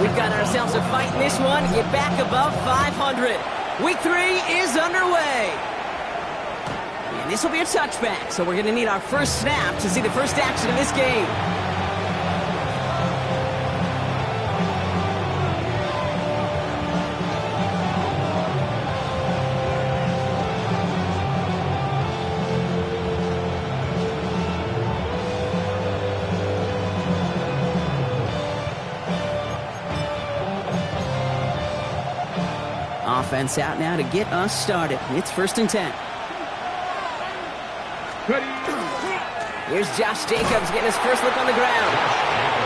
We've got ourselves a fight in this one to get back above 500. Week 3 is underway. And this will be a touchback, so we're going to need our first snap to see the first action of this game. Offense out now to get us started. It's 1st and 10. Here's Josh Jacobs getting his first look on the ground.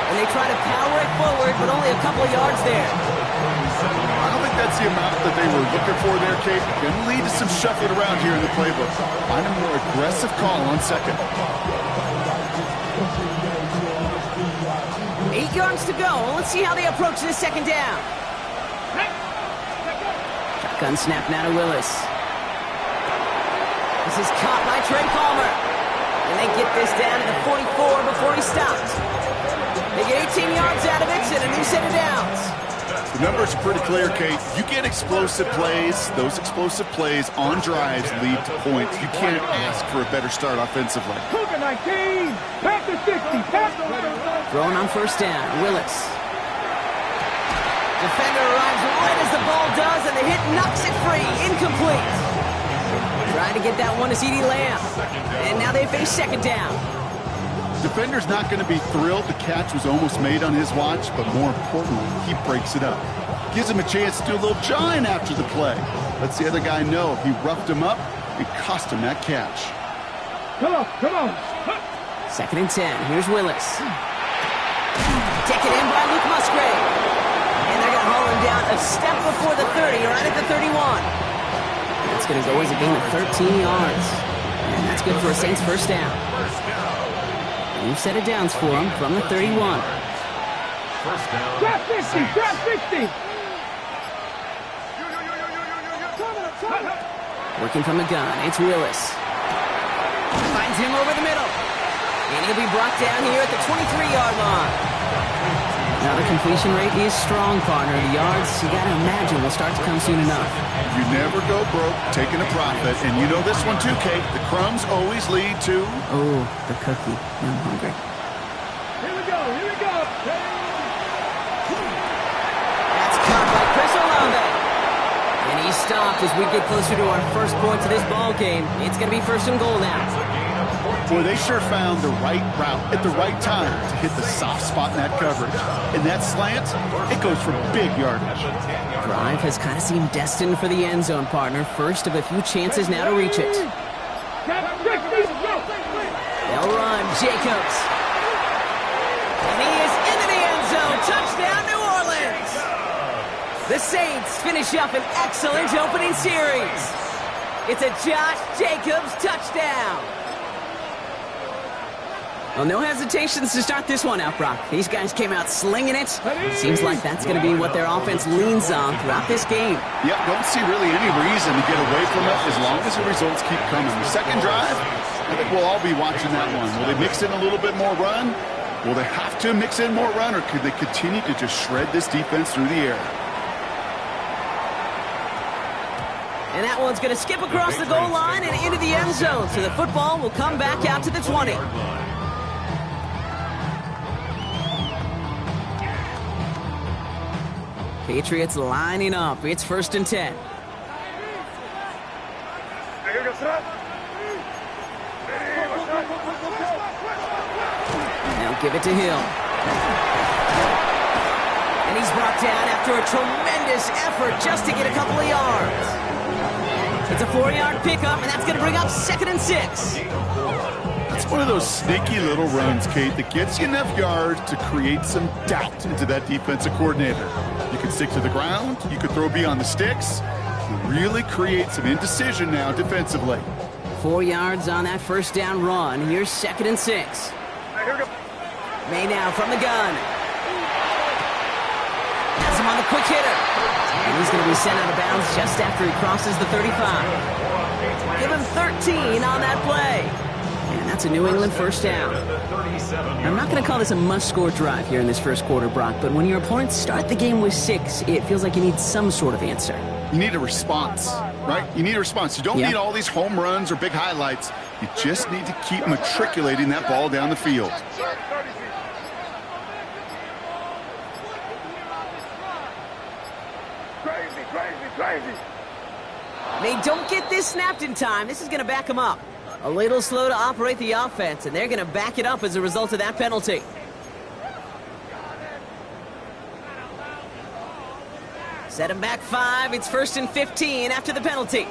And they try to power it forward, but only a couple of yards there. I don't think that's the amount that they were looking for there, Kate. Going to lead to some shuffling around here in the playbook. Find a more aggressive call on second. 8 yards to go. Let's see how they approach this second down. Shotgun snap now to Willis. This is caught by Trey Palmer. And they get this down to the 44 before he stops. They get 18 yards out of it and a new set of downs. The numbers are pretty clear, Kate. You get explosive plays. Those explosive plays on drives lead to points. You can't ask for a better start offensively. Cougar 19, back to 60, pass the Throwing on first down, Willis. Defender arrives right as the ball does, and the hit knocks it free. Incomplete. Trying to get that one to CeeDee Lamb. And now they face second down. Defender's not going to be thrilled the catch was almost made on his watch, but more importantly, he breaks it up. Gives him a chance to do a little jawing after the play. Lets the other guy know he roughed him up and cost him that catch. Come on, come on. 2nd and 10. Here's Willis. Taken in by Luke Musgrave. And they're going to haul him down a step before the 30, right at the 31. That's going to go as a gain of 13 yards. And that's good for a Saints first down. New set of downs for him from the 31. Drop 50, drop 50. Working from the gun, it's Willis. Finds him over the middle. And he'll be brought down here at the 23-yard line. Now the completion rate is strong, partner. The yards, you got to imagine, will start to come soon enough. You never go broke taking a profit, and you know this one too, Kate. The crumbs always lead to... Oh, the cookie. I'm hungry. Here we go, here we go. That's caught by Chris Olave. And he's stopped as we get closer to our first point to this ball game. It's going to be 1st and goal now. Boy, they sure found the right route at the right time to hit the soft spot in that coverage. And that slant, it goes for big yardage. Drive has kind of seemed destined for the end zone, partner. First of a few chances now to reach it. They'll run. Jacobs. And he is into the end zone. Touchdown, New Orleans. The Saints finish up an excellent opening series. It's a Josh Jacobs touchdown. Well, no hesitations to start this one out, Brock. These guys came out slinging it. Seems like that's going to be what their offense leans on throughout this game. Yep, don't see really any reason to get away from it as long as the results keep coming. The second drive, I think we'll all be watching that one. Will they mix in a little bit more run? Will they have to mix in more run, or could they continue to just shred this defense through the air? And that one's going to skip across the goal line and into the end zone. So the football will come back out to the 20. Patriots lining up. It's 1st and 10. Now give it to Hill. And he's brought down after a tremendous effort just to get a couple of yards. It's a 4-yard pickup, and that's going to bring up 2nd and 6. It's one of those sneaky little runs, Kate, that gets you enough yards to create some doubt into that defensive coordinator. You can stick to the ground. You could throw beyond the sticks. Really create some indecision now defensively. 4 yards on that first down run. Here's 2nd and 6. May now from the gun. Has him on the quick hitter. And he's going to be sent out of bounds just after he crosses the 35. Give him 13 on that play. And that's a New England first down. I'm not going to call this a must-score drive here in this first quarter, Brock, but when your opponents start the game with 6, it feels like you need some sort of answer. You need a response, right? You need a response. You don't need all these home runs or big highlights. You just need to keep matriculating that ball down the field. Crazy. They don't get this snapped in time. This is going to back them up. A little slow to operate the offense, and they're going to back it up as a result of that penalty. Set him back 5. It's 1st and 15 after the penalty.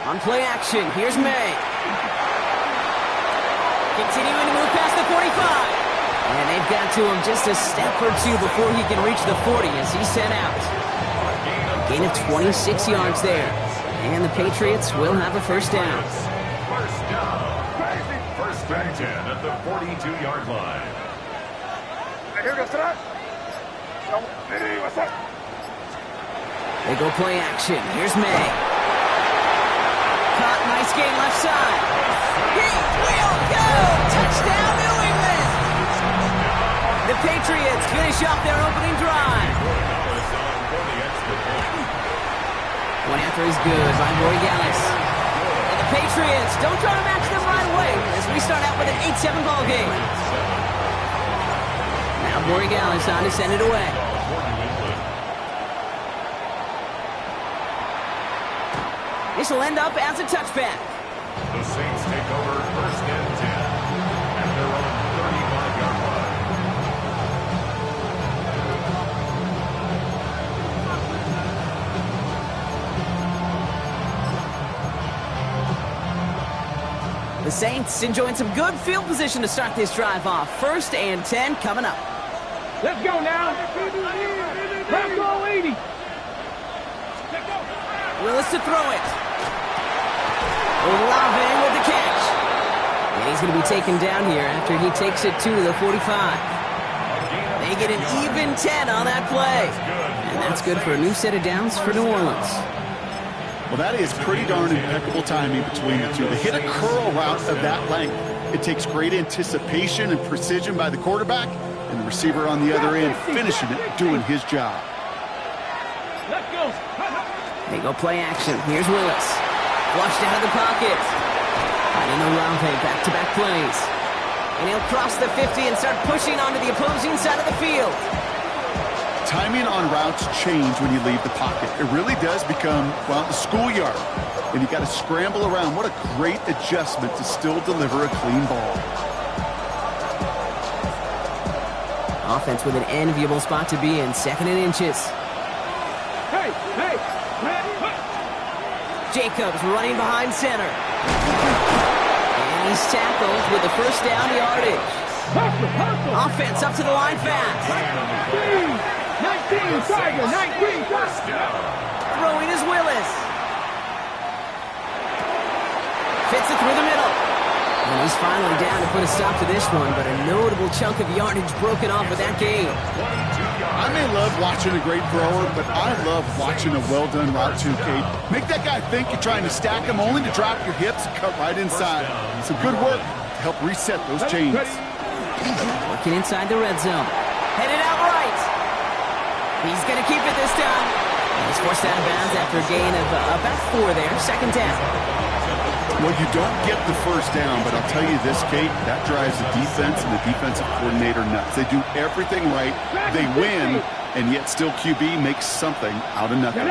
On play action, here's May. Continuing to move past the 45. And they've got to him just a step or two before he can reach the 40 as he's sent out. A gain of 26 yards there. And the Patriots will have a first down. First and 10 at the 42-yard line. They go play action. Here's May. Caught, nice gain left side. He will go! Touchdown, New England! The Patriots finish off their opening drive. One after is good by Borregales. And the Patriots don't try to match them right away as we start out with an 8-7 ball game. Now Borregales on to send it away. This will end up as a touchback. The Saints take over 1st and 10 at their own 35-yard line. The Saints enjoying some good field position to start this drive off. 1st and 10 coming up. Let's go now. Press all 80. Willis to throw it. Olave with the catch. And he's going to be taken down here after he takes it to the 45. They get an even 10 on that play. And that's good for a new set of downs for New Orleans. Well, that is pretty darn impeccable timing between the two. They hit a curl route of that length. It takes great anticipation and precision by the quarterback, and the receiver on the other end finishing it, doing his job. Let's go. They go play action. Here's Willis. Flushed out of the pocket. Finding Olave, back-to-back plays. And he'll cross the 50 and start pushing onto the opposing side of the field. Timing on routes change when you leave the pocket. It really does become, well, the schoolyard. And you got to scramble around. What a great adjustment to still deliver a clean ball. Offense with an enviable spot to be in. 2nd and inches. Hey. Jacobs running behind center. And he's tackled with the first down yardage. Hustle. Offense up to the line fast. 19, Tiger, 19. Throwing is Willis. Fits it through the middle. And he's finally down to put a stop to this one, but a notable chunk of yardage broken off with that game. I may love watching a great thrower, but I love watching a well-done route too, Kate. Make that guy think you're trying to stack him only to drop your hips and cut right inside. Some good work to help reset those chains. Working inside the red zone. Headed out right. He's going to keep it this time. He's forced out of bounds after a gain of about 4 there. 2nd down. Well, you don't get the first down, but I'll tell you this, Kate, that drives the defense and the defensive coordinator nuts. They do everything right. They win, and yet still QB makes something out of nothing.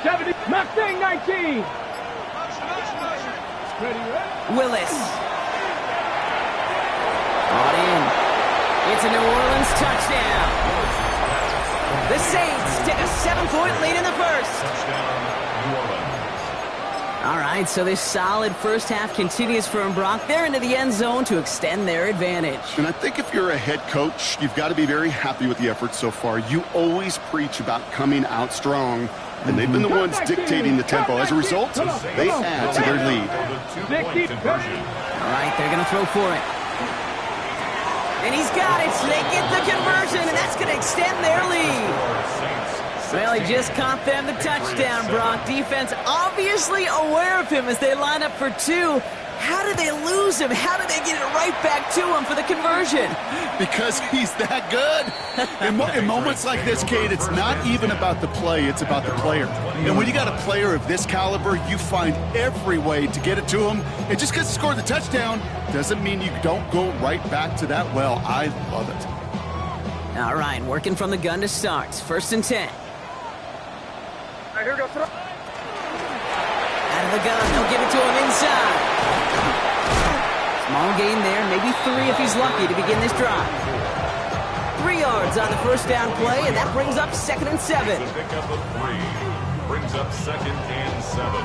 70, Mustang 19. Willis. Brought in. It's a New Orleans touchdown. The Saints take a 7-point lead in the first. All right, so this solid first half continues for Brock. They're into the end zone to extend their advantage. And I think if you're a head coach, you've got to be very happy with the effort so far. You always preach about coming out strong, and they've been the ones dictating the tempo. As a result, they add to their lead. All right, they're going to throw for it. And he's got it, so they get the conversion, and that's going to extend their lead. Well, he just caught them the touchdown, Brock. Defense obviously aware of him as they line up for two. How did they lose him? How did they get it right back to him for the conversion? Because he's that good. In moments like this, Kate, it's not even about the play, it's about the player. And when you got a player of this caliber, you find every way to get it to him. And just because he scored the touchdown doesn't mean you don't go right back to that well. I love it. All right, working from the gun to start. 1st and 10. Right, here we go. Out of the gun, they'll give it to him inside. Small gain there, maybe 3 if he's lucky to begin this drive. 3 yards on the first down play, and that brings up 2nd and 7. The pickup of 3 brings up 2nd and 7.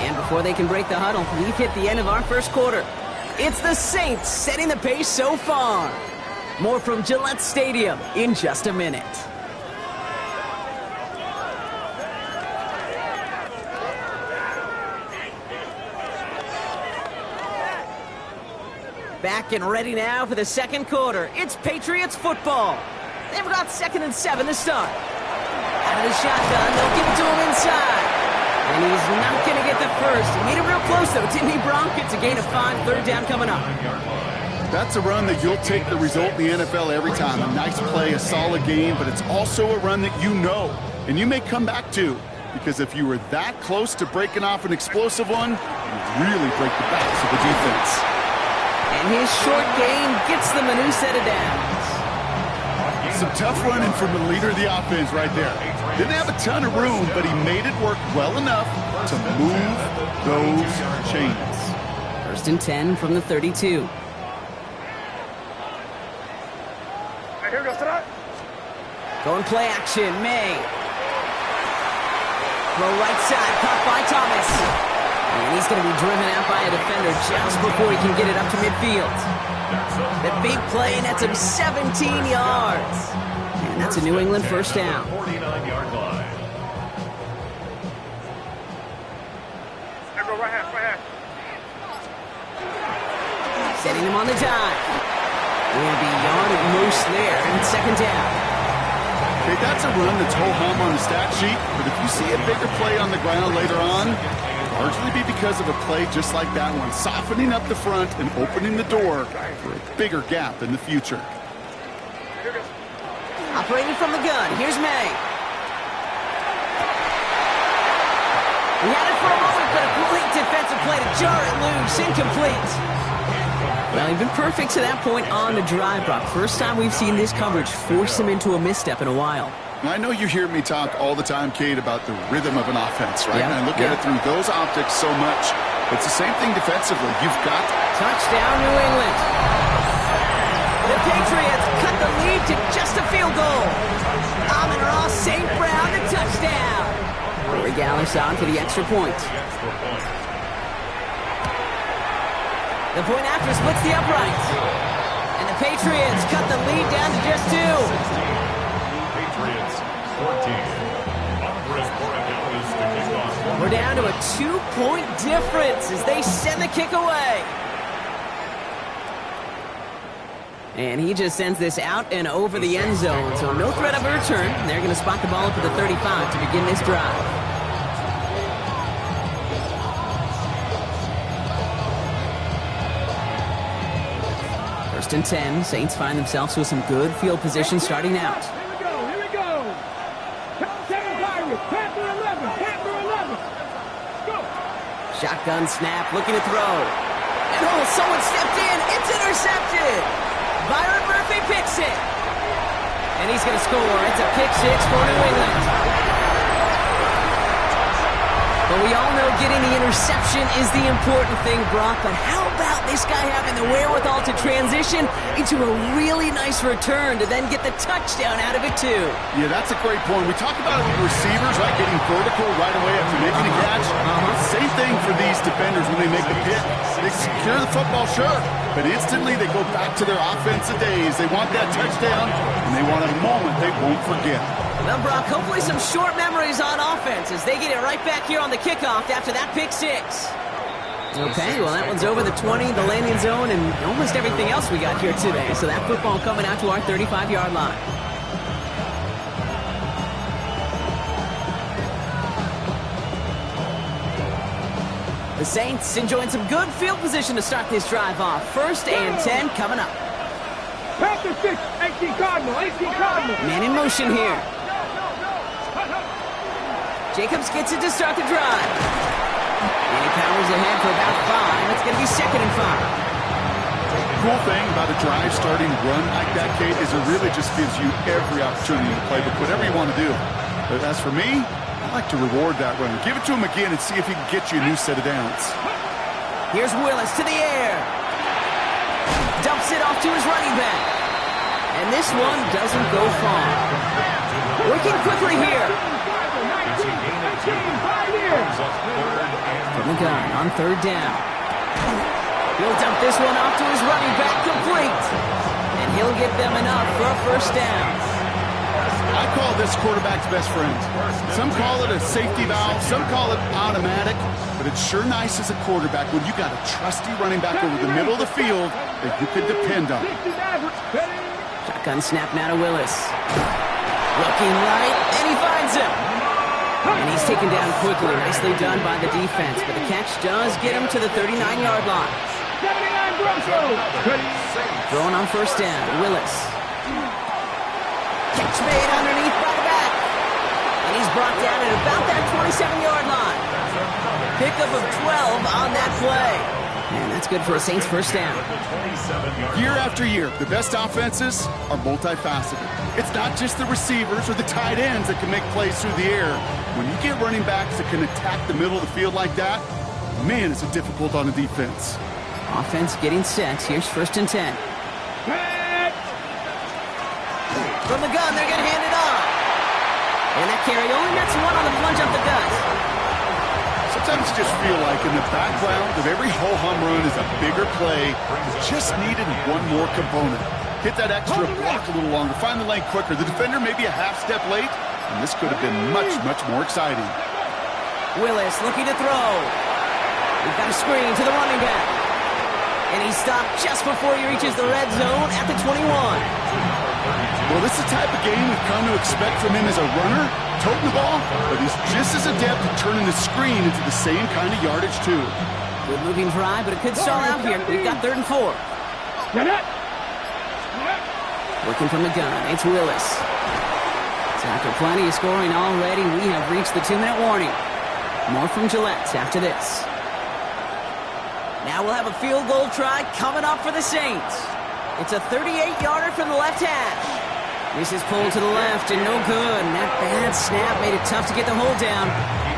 And before they can break the huddle, we've hit the end of our first quarter. It's the Saints setting the pace so far. More from Gillette Stadium in just a minute. Back and ready now for the second quarter. It's Patriots football. They've got 2nd and 7 to start. Out of the shotgun, they'll give it to him inside. And he's not going to get the first. He made it real close, though, didn't he, Brock? It's a gain of 5, 3rd down coming up. That's a run that you'll take the result in the NFL every time. A nice play, a solid game, but it's also a run that you know, and you may come back to. Because if you were that close to breaking off an explosive one, you really break the backs of the defense. And his short gain gets them a new set of downs. Some tough running from the leader of the offense right there. Didn't have a ton of room, but he made it work well enough to move those chains. 1st and 10 from the 32. Right, here we go. Going play action, May. Throw right side, caught by Thomas. And he's going to be driven out by a defender just before he can get it up to midfield. The big play nets him 17 yards. And that's a New England first down. 49-yard line. Here we go. Right half. Setting him on the dive. Will be yard at most there, and 2nd down. Okay, that's a run that's ho-hum on the stat sheet, but if you see a bigger play on the ground later on, largely be because of a play just like that one, softening up the front and opening the door for a bigger gap in the future. Operating from the gun, here's May. He had it for a moment, but a great defensive play to jar it loose, incomplete. Well, he's been perfect to that point on the drive, Brock. First time we've seen this coverage force him into a misstep in a while. Now, I know you hear me talk all the time, Kate, about the rhythm of an offense, right? Yeah, and I look at it through those optics so much. It's the same thing defensively. You've got touchdown, New England. The Patriots cut the lead to just a field goal. Amon-Ra St. Brown, the touchdown. Corey Gallis on for the extra point. The point after splits the upright. And the Patriots cut the lead down to just 2. Patriots 14. We're down to a 2-point difference as they send the kick away. And he just sends this out and over the end zone, so no threat of a return. They're going to spot the ball up at the 35 to begin this drive. 1st and 10. Saints find themselves with some good field position starting out. Here we go. Panther 11. Go. Shotgun snap, looking to throw. And oh, someone stepped in. It's intercepted. Byron Murphy picks it. And he's going to score. It's a pick 6 for New England. But we all know getting the interception is the important thing, Brock. But how about this guy having the wherewithal to transition into a really nice return to then get the touchdown out of it, too? Yeah, that's a great point. We talk about it with receivers, right, getting vertical right away after making a catch. Same thing for these defenders when they make the pick. They secure the football, sure, but instantly they go back to their offensive days. They want that touchdown, and they want a moment they won't forget. Well, Brock, hopefully some short memories on offense as they get it right back here on the kickoff after that pick 6. Okay, well, that one's over the 20, the landing zone, and almost everything else we got here today. So that football coming out to our 35-yard line. The Saints enjoying some good field position to start this drive off. 1st and 10 coming up. Panther 6, 18 Cardinal, 18 Cardinal. Man in motion here. Jacobs gets it to start the drive. And he powers ahead for about 5. It's going to be 2nd and 5. Cool thing about a drive starting run like that, Kate, is it really just gives you every opportunity to play, but whatever you want to do. But as for me, I like to reward that run. Give it to him again and see if he can get you a new set of downs. Here's Willis to the air. Dumps it off to his running back. And this one doesn't go far. Working quickly here. From the gun on 3rd down. He'll dump this one off to his running back, complete. And he'll give them enough for a 1st down. I call this quarterback's best friend. Some call it a safety valve, some call it automatic, but it's sure nice as a quarterback when you got a trusty running back over the middle of the field that you can depend on. Shotgun snap now to Willis. Looking right, and he finds him. And he's taken down quickly. Nicely done by the defense, but the catch does get him to the 39-yard line. 79 Broncos. Throwing on 1st down, Willis. Catch made underneath by the back. And he's brought down at about that 27-yard line. Pickup of 12 on that play. And that's good for a Saints 1st down. Year after year, the best offenses are multifaceted. It's not just the receivers or the tight ends that can make plays through the air. When you get running backs that can attack the middle of the field like that, man, is it difficult on the defense. Offense getting set. Here's 1st and 10. From the gun, they're going to hand it off. And that carry only nets one on the plunge up the gut. Sometimes you just feel like in the background of every ho-hum run is a bigger play. Just needed one more component. Hit that extra block a little longer. Find the lane quicker. The defender may be a half step late, and this could have been much, much more exciting. Willis looking to throw. We've got a screen to the running back. And he stopped just before he reaches the red zone at the 21. Well, this is the type of game we've come to expect from him as a runner, toting the ball, but he's just as adept at turning the screen into the same kind of yardage, too. Good moving drive, but it could stall out here. We've got 3rd and 4. Working from the gun, it's Willis. So after plenty of scoring already, we have reached the 2-minute warning. More from Gillette after this. Now we'll have a field goal try coming up for the Saints. It's a 38-yarder from the left hash. This is pulled to the left and no good. And that bad snap made it tough to get the hold down.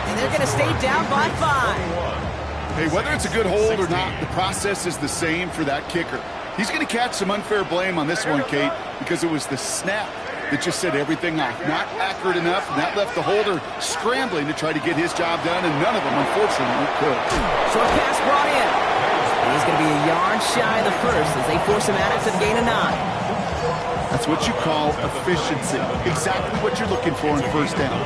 And they're going to stay down by 5. Hey, whether it's a good hold or not, the process is the same for that kicker. He's going to catch some unfair blame on this one, Kate, because it was the snap that just set everything off. Not accurate enough, and that left the holder scrambling to try to get his job done, and none of them, unfortunately, could. Short pass brought in. And he's going to be a yard shy of the 1st as they force him out after the gain of 9. That's what you call efficiency. Exactly what you're looking for in 1st down.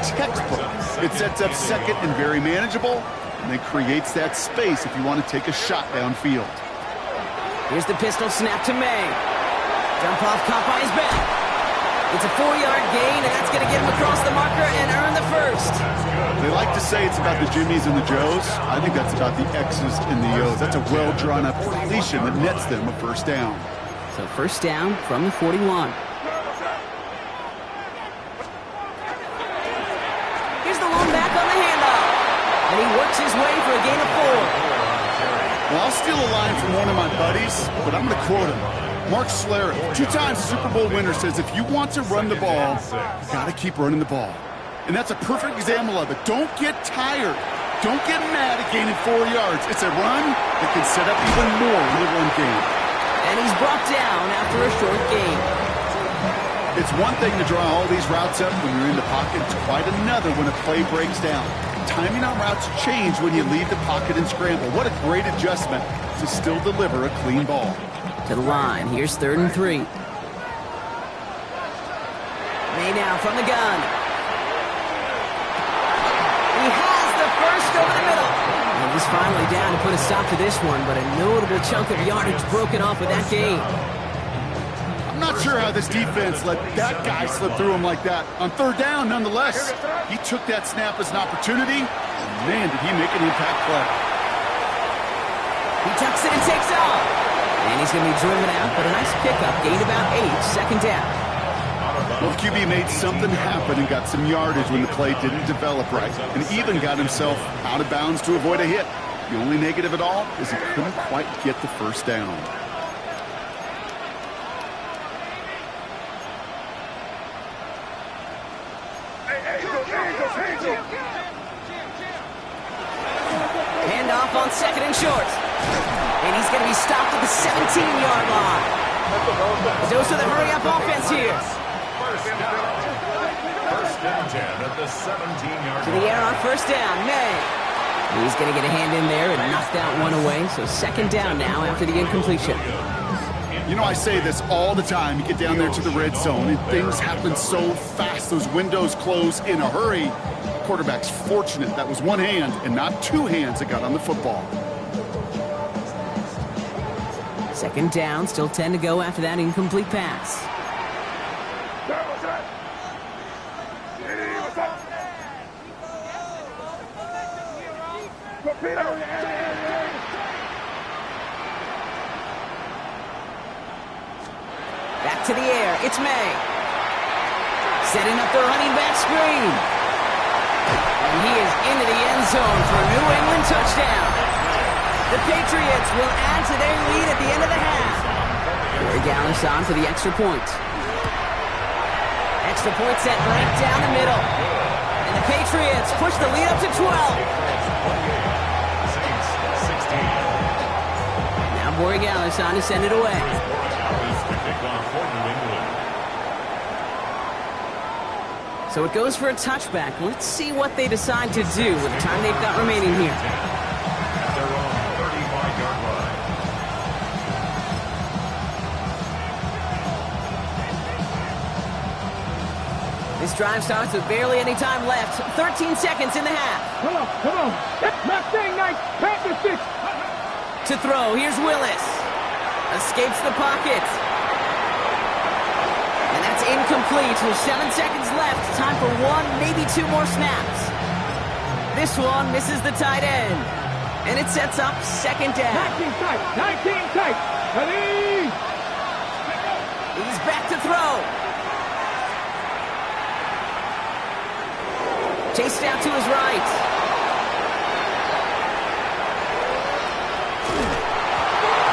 Textbook. It sets up 2nd and very manageable, and then creates that space if you want to take a shot downfield. Here's the pistol snap to May. Jump off caught by his back. It's a 4-yard gain, and that's going to get him across the marker and earn the 1st. They like to say it's about the Jimmies and the Joes. I think that's about the X's and the O's. That's a well-drawn-up completion that nets them a 1st down. So 1st down from the 41. Here's the lone back on the handoff. And he works his way for a gain of 4. Well, I'll steal a line from one of my buddies, but I'm going to quote him. Mark Schlereth, 2-time Super Bowl winner, says if you want to run the ball, you got to keep running the ball. And that's a perfect example of it. Don't get tired. Don't get mad at gaining 4 yards. It's a run that can set up even more in the run game. And he's brought down after a short gain. It's one thing to draw all these routes up when you're in the pocket. It's quite another when a play breaks down. Timing on routes change when you leave the pocket and scramble. What a great adjustment to still deliver a clean ball. To the line. Here's 3rd and 3. May now from the gun. He has the 1st over the middle. And the is finally down to put a stop to this one, but a notable chunk of yardage broken off with that gain. I'm not sure how this defense let that guy slip through him like that. On third down, nonetheless, he took that snap as an opportunity. Man, did he make an impact play. He tucks it and takes off. And he's going to be driven out, but a nice pickup. Gained about 8, second down. Well, the QB made something happen and got some yardage when the play didn't develop right, and even got himself out of bounds to avoid a hit. The only negative at all is he couldn't quite get the first down. Handoff on second and short. And he's going to be stopped at the 17-yard line. Dose of the hurry-up offense here. First and 10 at the 17-yard To line. the air on first down, May. He's going to get a hand in there and knock that one away. So second down now after the incompletion. You know, I say this all the time. You get down there to the red zone, and things happen so fast. Those windows close in a hurry. Quarterback's fortunate that was one hand and not two hands that got on the football. Second down, still 10 to go after that incomplete pass. Back to the air, it's May. Setting up the running back screen. And he is into the end zone for a New England touchdown. The Patriots will add to their lead at the end of the half. Corey Gallis on for the extra point. Extra point set right down the middle. And the Patriots push the lead up to 12. Now Corey Gallis on to send it away. So it goes for a touchback. Let's see what they decide to do with the time they've got remaining here. At their own 35-yard line. This drive starts with barely any time left. 13 seconds in the half. Come on. Not saying nice. Pass the six. To throw, here's Willis. Escapes the pocket. And that's incomplete with 7 seconds left. Time for one, maybe two more snaps. This one misses the tight end. And it sets up second down. 19 tight. Ready? He's back to throw. Chased out to his right.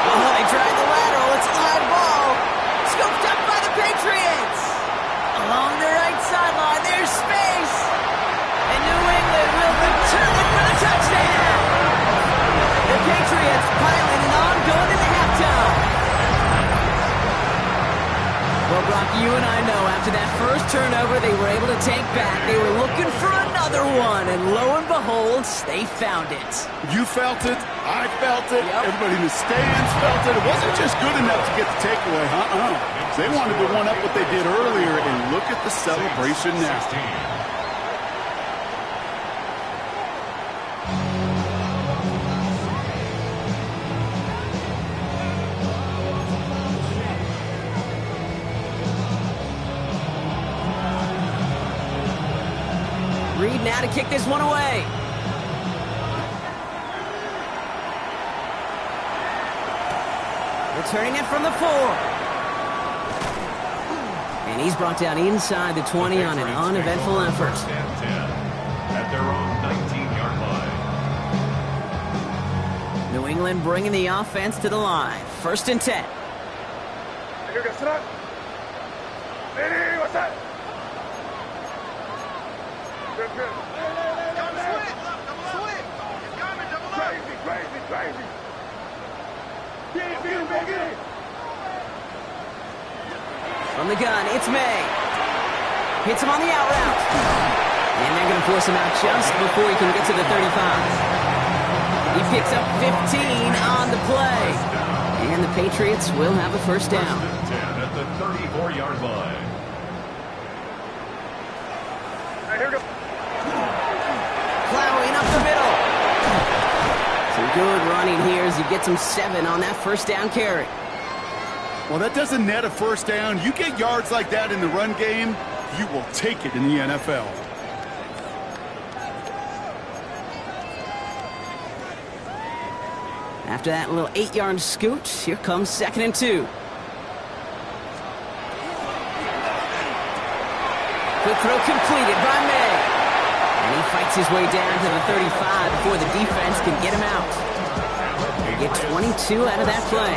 Oh, they tried the lateral. It's a live ball. Scooped up by the Patriots. Along the right sideline, there's space. And New England will return it for the touchdown. The Patriots piling it on, going into halftime. Well, Brock, you and I know after that first turnover they were able to take back. They were looking for another one, and lo and behold, they found it. You felt it. I felt it. Yep. Everybody in the stands felt it. It wasn't just good enough to get the takeaway. They wanted to one up what they did earlier, and look at the celebration now. Reed now to kick this one away. Returning it from the 4. And he's brought down inside the 20 on an uneventful effort. First and 10 at their own 19-yard line. New England bringing the offense to the line. First and 10. From the gun, it's May. Hits him on the out route. And they're going to force him out just before he can get to the 35. He picks up 15 on the play. And the Patriots will have a first down. First and 10 at the 34-yard line. Plowing up the middle. good running here as he gets him 7 on that first down carry. Well, that doesn't net a first down. You get yards like that in the run game, you will take it in the NFL. After that little 8-yard scoot, here comes 2nd and 2. Quick throw completed by May. And he fights his way down to the 35 before the defense can get him out. They get 22 out of that play.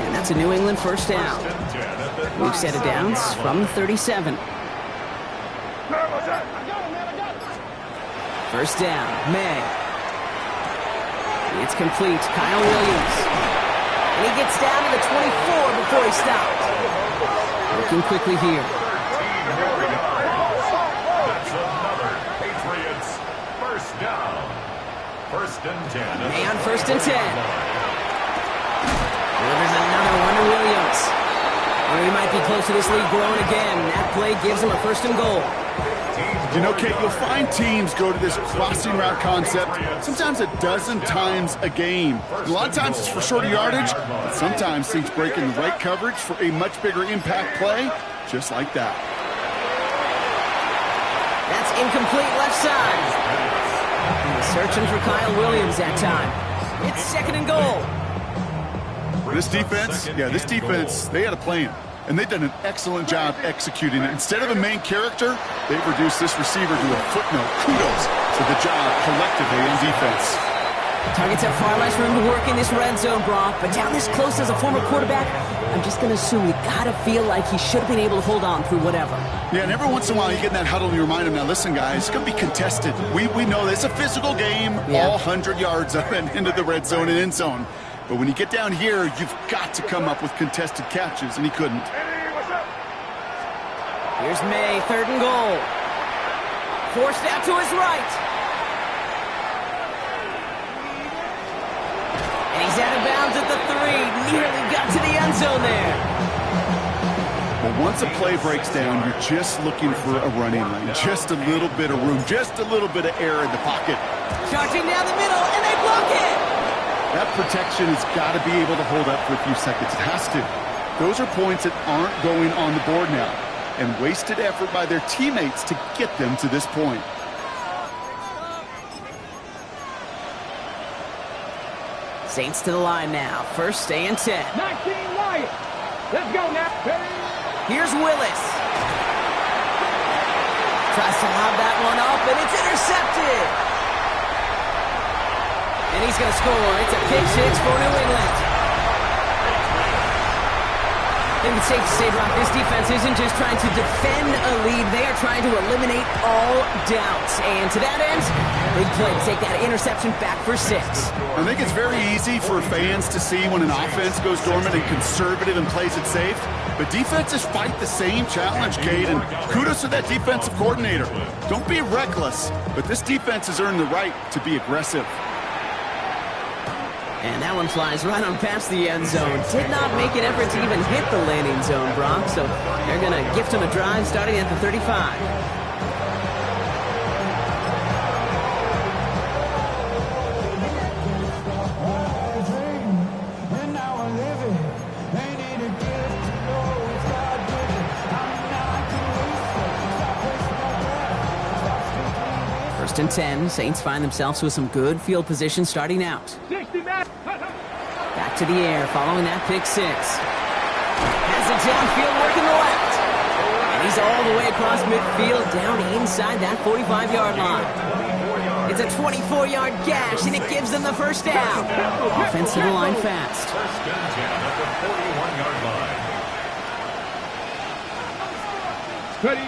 And that's a New England first down. We've set it downs from the 37. First down, May. It's complete, Kyle Williams. And he gets down to the 24 before he stopped. Looking quickly here. That's another Patriots first down. 1st and 10. May on 1st and 10. Delivers another one to Williams. Or he might be close to this league growing again. That play gives him a 1st and goal. You know, Kate, you'll find teams go to this crossing route concept sometimes a dozen times a game. A lot of times it's for shorter yardage, but sometimes things break in the right coverage for a much bigger impact play, just like that. That's incomplete left side. He's searching for Kyle Williams that time. It's 2nd and goal. This defense, they had a plan. And they've done an excellent job executing it. Instead of a main character, they've reduced this receiver to a footnote. Kudos to the job collectively in defense. Targets have far less room to work in this red zone, Brock. But down this close as a former quarterback, I'm just going to assume you got to feel like he should have been able to hold on through whatever. Yeah, and every once in a while you get in that huddle and you remind him, now listen, guys, it's going to be contested. We know it's a physical game, all 100 yards up and into the red zone and end zone. But when you get down here, you've got to come up with contested catches, and he couldn't. Here's May, 3rd and goal. Forced out to his right. And he's out of bounds at the 3. Nearly got to the end zone there. Well, once a play breaks down, you're just looking for a running lane. Just a little bit of room, just a little bit of air in the pocket. Charging down the middle, and they block it. That protection has got to be able to hold up for a few seconds. It has to. Those are points that aren't going on the board now, and wasted effort by their teammates to get them to this point. Saints to the line now. 1st and 10. 19 Lions. Let's go now. Here's Willis. Tries to lob that one up, and it's intercepted. And he's going to score. It's a pick 6 for New England. I think it's safe to say, Brock, this defense isn't just trying to defend a lead. They are trying to eliminate all doubts. And to that end, big play to take that interception back for 6. I think it's very easy for fans to see when an offense goes dormant and conservative and plays it safe. But defenses fight the same challenge, Cade, and kudos to that defensive coordinator. Don't be reckless, but this defense has earned the right to be aggressive. And that one flies right on past the end zone. Did not make an effort to even hit the landing zone, Brock. So they're going to gift him a drive starting at the 35. First and 10. Saints find themselves with some good field position starting out. 60 man. Back to the air following that pick 6. Has it downfield working the left. And he's all the way across midfield down inside that 45-yard line. It's a 24-yard gash, and it gives them the first down. Offense to the line fast. 1st and 10 at the 41-yard line. Ready.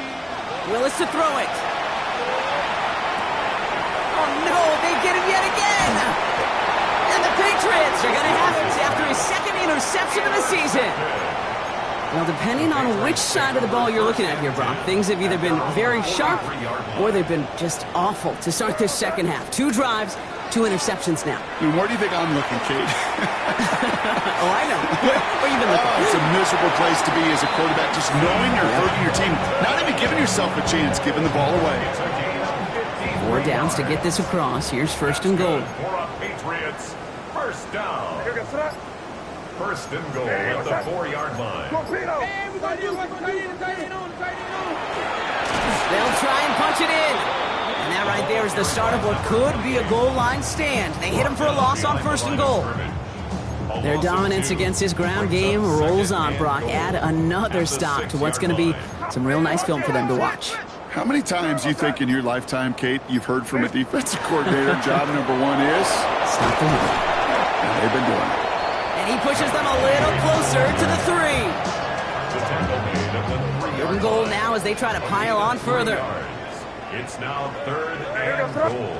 Willis to throw it. Oh, no, they get him yet again. And the Patriots are going to have it after his 2nd interception of the season. Well, depending on which side of the ball you're looking at here, Brock, things have either been very sharp or they've been just awful to start this second half. 2 drives, 2 interceptions now. And where do you think I'm looking, Kate? Oh, I know. Where you been looking? It's a miserable place to be as a quarterback, just knowing you're hurting your team, not even giving yourself a chance, giving the ball away. 4 downs to get this across. Here's 1st and goal. For a Patriots First down. First and goal at the 4-yard line. They'll try and punch it in. And that right there is the start of what could be a goal line stand. They hit him for a loss on first and goal. Their dominance against his ground game rolls on, Brock. Add another stop to what's going to be some real nice film for them to watch. How many times you think in your lifetime, Kate, you've heard from a defensive coordinator, job number one is? Stop the run. And they've been doing it. And he pushes them a little closer to the 3. Third and goal now as they try to pile on further. It's now 3rd and goal.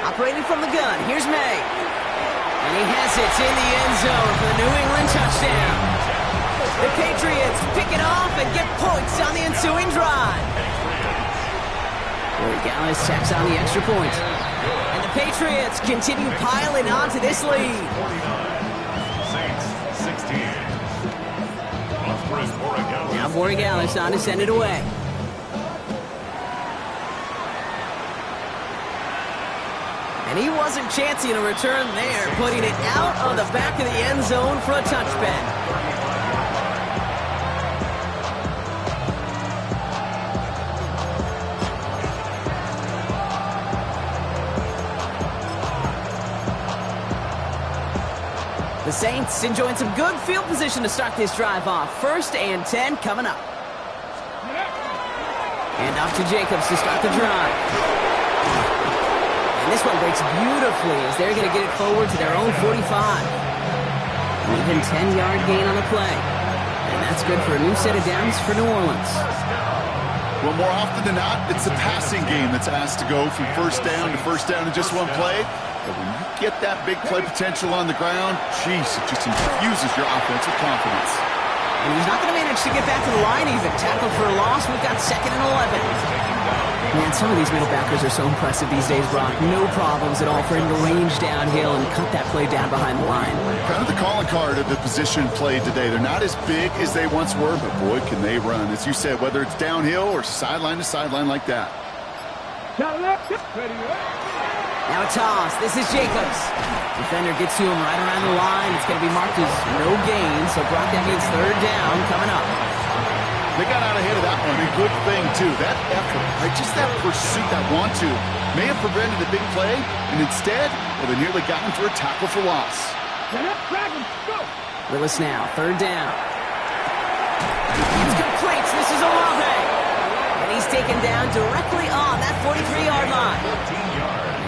Operating from the gun, here's May. And he has it in the end zone for the New England touchdown. The Patriots pick it off and get points on the ensuing drive. Corey Gallis tacks on the extra point. And the Patriots continue piling on to this lead. 49. Saints 16. Now Borregales on to send it away. And he wasn't chancing a return there, putting it out on the back of the end zone for a touchback. The Saints enjoying some good field position to start this drive off. 1st and 10 coming up. And off to Jacobs to start the drive. And this one breaks beautifully as they're going to get it forward to their own 45. An even 10-yard gain on the play. And that's good for a new set of downs for New Orleans. Well, more often than not, it's the passing game that's asked to go from first down to first down in just one play. But when you get that big play potential on the ground, geez, it just infuses your offense with confidence. And he's not going to manage to get back to the line even. Tackled for a loss. We've got 2nd and 11. Man, some of these middle backers are so impressive these days, Brock. No problems at all for him to range downhill and cut that play down behind the line. Kind of the calling card of the position played today. They're not as big as they once were, but boy, can they run. As you said, whether it's downhill or sideline to sideline like that. Now a toss. This is Jacobs. Defender gets to him right around the line. It's going to be marked as no gain. So, Brock, that means 3rd down coming up. They got out ahead of that one. A good thing, too. That effort, right? Just that pursuit, that want to, may have prevented a big play. And instead, well, they nearly got him for a tackle for loss. Willis now. 3rd down. It's complete. This is Olave. And he's taken down directly on that 43-yard line.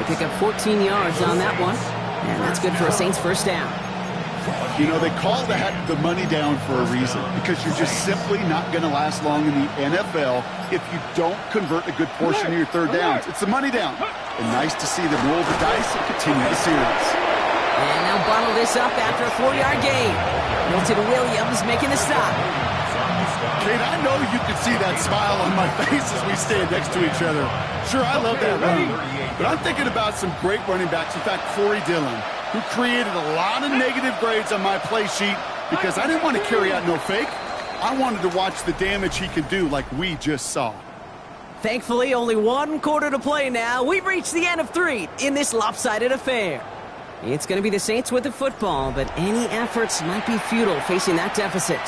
They pick up 14 yards on that one. And that's good for a Saints 1st down. You know, they call that the money down for a reason, because you're just simply not going to last long in the NFL if you don't convert a good portion of your 3rd downs. It's the money down. And nice to see them roll the dice and continue the series. And now bottle this up after a 4-yard gain. Milton Williams making the stop. Kate, I know you can see that smile on my face as we stand next to each other. Sure, I love that run. But I'm thinking about some great running backs. In fact, Corey Dillon, who created a lot of negative grades on my play sheet because I didn't want to carry out no fake. I wanted to watch the damage he could do like we just saw. Thankfully, only 1 quarter to play now. We've reached the end of 3 in this lopsided affair. It's going to be the Saints with the football, but any efforts might be futile facing that deficit.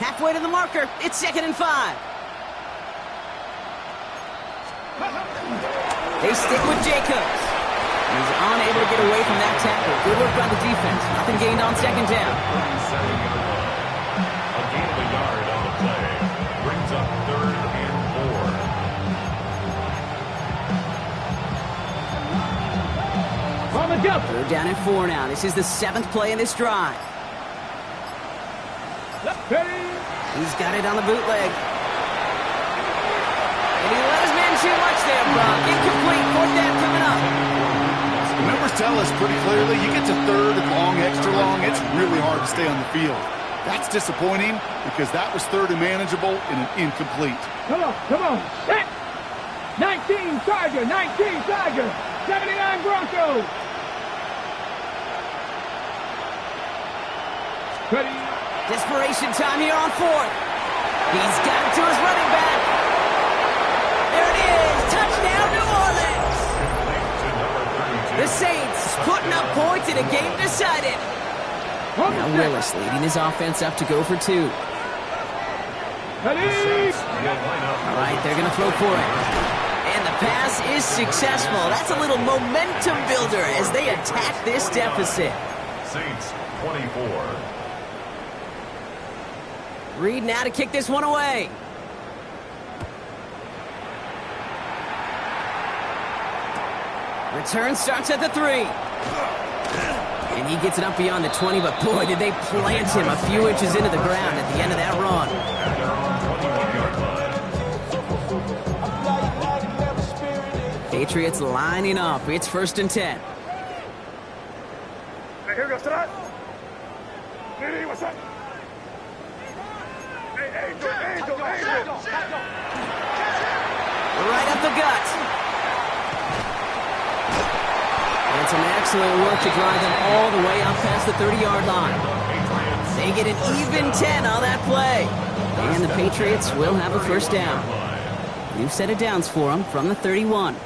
Halfway to the marker. It's 2nd and 5. They stick with Jacobs. He's unable to get away from that tackle. Good work by the defense. Nothing gained on 2nd down. A gain of a yard on the play. Brings up 3rd and 4. On the jump. 3rd down and 4 now. This is the 7th play in this drive. He's got it on the bootleg. And he let his man too much there, Brock. Incomplete. 4th down coming up. The numbers tell us pretty clearly, you get to 3rd and long, extra long, it's really hard to stay on the field. That's disappointing because that was 3rd and manageable in an incomplete. Come on. Set. 19 Charger, 19 Charger, 79 Broncos. Ready. Desperation time here on fourth. He's got it to his running back. There it is. Touchdown, New Orleans. The Saints putting up points in a game decided. Now Willis leading his offense up to go for 2. Ready. All right, they're going to throw for it. And the pass is successful. That's a little momentum builder as they attack this deficit. Saints 24. Reed now to kick this one away. Return starts at the 3. And he gets it up beyond the 20, but boy, did they plant him a few inches into the ground at the end of that run. Patriots lining up. It's 1st and 10. Hey, here goes tonight. Hey, what's up? Angel. Right up the gut. And some excellent work to drive them all the way up past the 30-yard line. They get an even 10 on that play. And the Patriots will have a first down. New set of downs for them from the 31.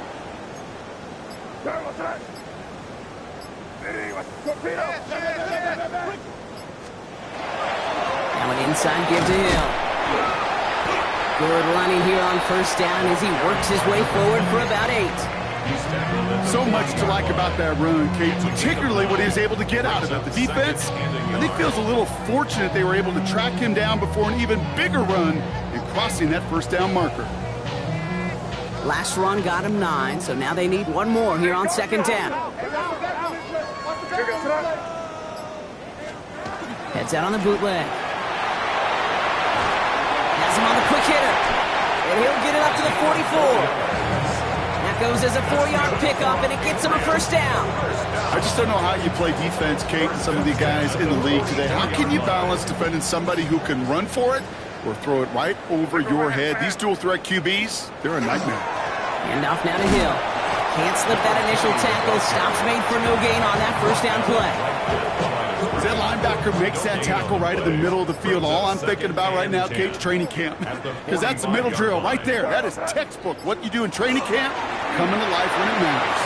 Now an inside give to Hill. Good running here on first down as he works his way forward for about 8. So much to like about that run, Kate, particularly what he was able to get out of it. The defense, I think, feels a little fortunate they were able to track him down before an even bigger run and crossing that first down marker. Last run got him 9, so now they need one more here on 2nd down. Heads out on the bootleg. Has him on the quick hitter. And he'll get it up to the 44. That goes as a 4-yard pickup, and it gets him a first down. I just don't know how you play defense, Kate, and some of the guys in the league today. How can you balance defending somebody who can run for it or throw it right over your head? These dual threat QBs, they're a nightmare. Hand off now to Hill. Can't slip that initial tackle. Stops made for no gain on that first down play. As that linebacker makes that tackle right in the middle of the field, all I'm thinking about right now, Kate's training camp. Because that's the middle drill right there. That is textbook. What you do in training camp, coming to life when it matters.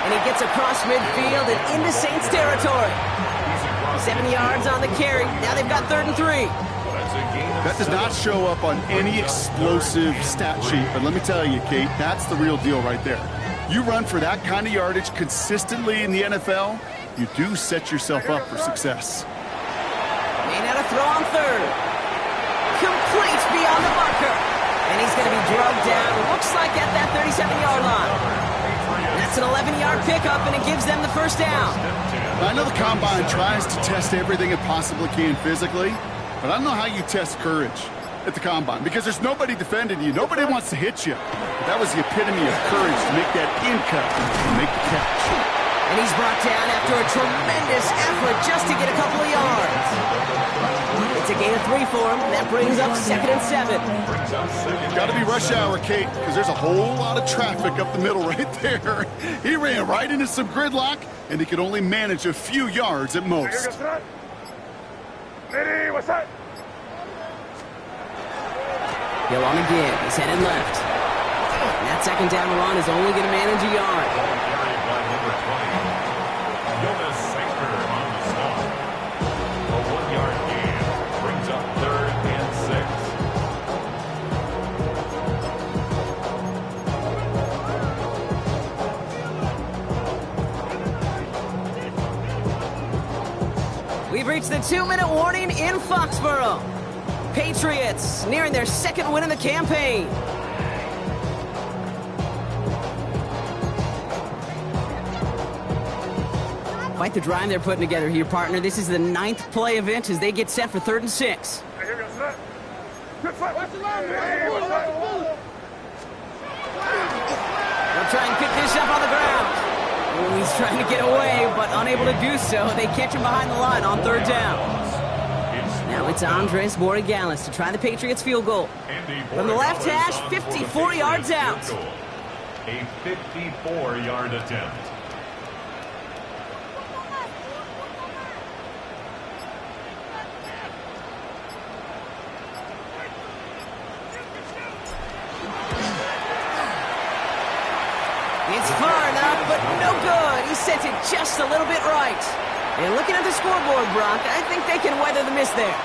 And he gets across midfield and into Saints territory. 7 yards on the carry. Now they've got 3rd and 3. That does not show up on any explosive stat sheet, but let me tell you, Kate, that's the real deal right there. You run for that kind of yardage consistently in the NFL, you do set yourself up for success. May now to throw on 3rd. Complete beyond the marker. And he's going to be drugged down, looks like at that 37-yard line. That's an 11-yard pickup, and it gives them the first down. I know the Combine tries to test everything it possibly can physically, but I don't know how you test courage at the Combine, because there's nobody defending you. Nobody wants to hit you. But that was the epitome of courage to make that in cut and make the catch. And he's brought down after a tremendous effort just to get a couple of yards. It's a gain of 3 for him. That brings up 2nd and 7. Got to be rush hour, Kate, because there's a whole lot of traffic up the middle right there. He ran right into some gridlock, and he could only manage a few yards at most. Hey, what's up? Hill on again. He's headed left. And that 2nd down run is only going to manage a yard. A 1-yard gain brings up 3rd and 6. We've reached the 2-minute warning in Foxborough. Patriots nearing their 2nd win in the campaign. Quite the drive they're putting together here, partner. This is the 9th play event as they get set for 3rd and 6. Hey, here goes tonight. Good fight. Watch the line, man. They'll try and pick this up on the ground. Oh, he's trying to get away, but unable to do so. They catch him behind the line on 3rd down. Now it's Andres Borregales to try the Patriots field goal. From the left hash, 54 yards out. A 54-yard attempt. It's far enough, but no good. He sent it just a little bit right. And looking at the scoreboard, Brock, I think they can weather the miss there.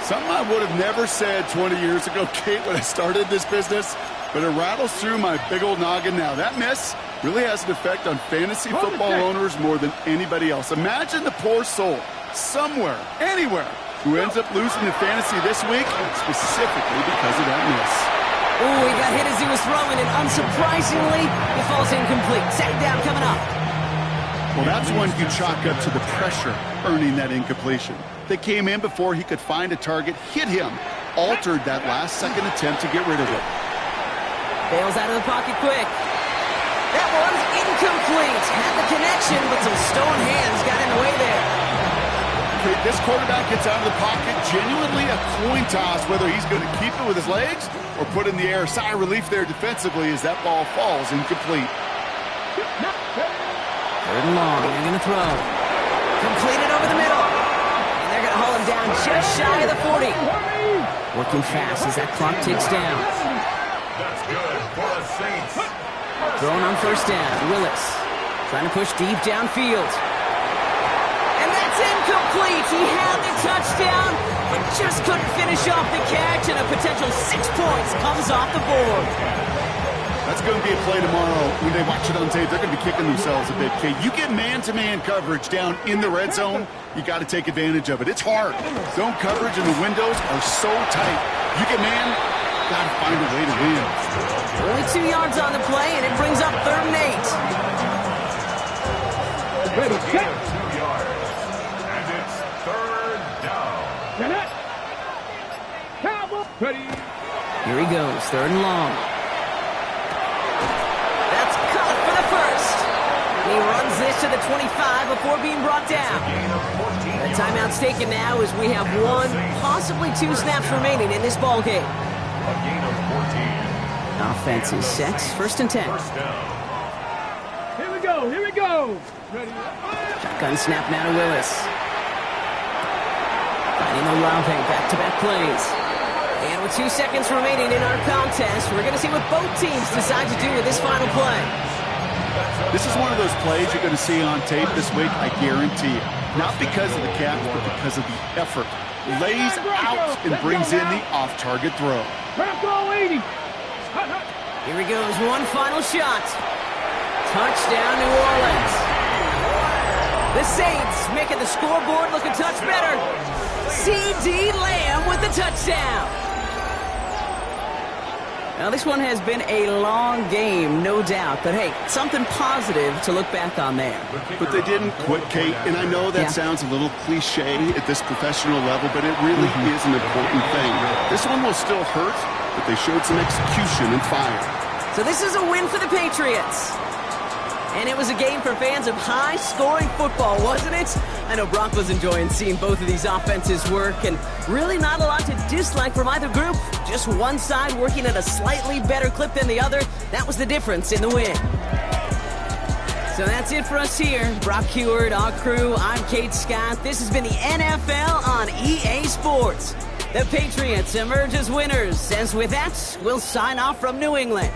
Something I would have never said 20 years ago, Kate, when I started this business, but it rattles through my big old noggin now. That miss really has an effect on fantasy football owners more than anybody else. Imagine the poor soul, somewhere, anywhere, who ends up losing the fantasy this week, specifically because of that miss. Ooh, he got hit as he was throwing, and unsurprisingly, it falls incomplete. Second down coming up. Well, that's one you chalk up to the pressure earning that incompletion. They came in before he could find a target, hit him, altered that last-second attempt to get rid of it. Bails out of the pocket quick. That one's incomplete. Had the connection, but some stone hands got in the way there. Okay, this quarterback gets out of the pocket, genuinely a coin toss, whether he's going to keep it with his legs or put in the air. Sigh of relief there defensively as that ball falls incomplete. Third and long, they're going to throw. Completed over the middle. And they're going to haul him down just shy of the 40. Working fast as that clock ticks down. That's good for the Saints. Throwing on first down, Willis. Trying to push deep downfield. And that's incomplete. He had the touchdown, but just couldn't finish off the catch, and a potential 6 points comes off the board. That's going to be a play tomorrow. When they watch it on tape, they're going to be kicking themselves a bit, Kate. You get man-to-man coverage down in the red zone, you got to take advantage of it. It's hard. Zone coverage and the windows are so tight. You get man, got to find a way to win. Only 2 yards on the play, and it brings up 3rd and 8. Ready, Gain of 2 yards. And it's 3rd down. Cowboy. Ready. Here he goes, 3rd and long. That's caught for the first. He runs this to the 25 before being brought down. The timeout's taken now as we have 1, possibly 2 snaps remaining in this ball game. A gain of 14. Offense is set. 1st and 10. First down. Here we go. Here we go. Ready. Shotgun snap now to Willis. Finding Olave, back-to-back plays. And with 2 seconds remaining in our contest, we're going to see what both teams decide to do with this final play. This is one of those plays you're going to see on tape this week, I guarantee you. Not because of the catch, but because of the effort. Lays out and brings in the off-target throw. Bronco 80. Here he goes, one final shot. Touchdown, New Orleans. The Saints making the scoreboard look a touch better. C.D. Lamb with the touchdown. Now, this one has been a long game, no doubt. But, hey, something positive to look back on there. But they didn't quit, Kate. And I know that sounds a little cliche at this professional level, but it really is an important thing. This one will still hurt, but they showed some execution and fire. So this is a win for the Patriots. And it was a game for fans of high-scoring football, wasn't it? I know Brock was enjoying seeing both of these offenses work, and really not a lot to dislike from either group. Just one side working at a slightly better clip than the other. That was the difference in the win. So that's it for us here. Brock Heward, our crew, I'm Kate Scott. This has been the NFL on EA Sports. The Patriots emerge as winners, as with that, we'll sign off from New England.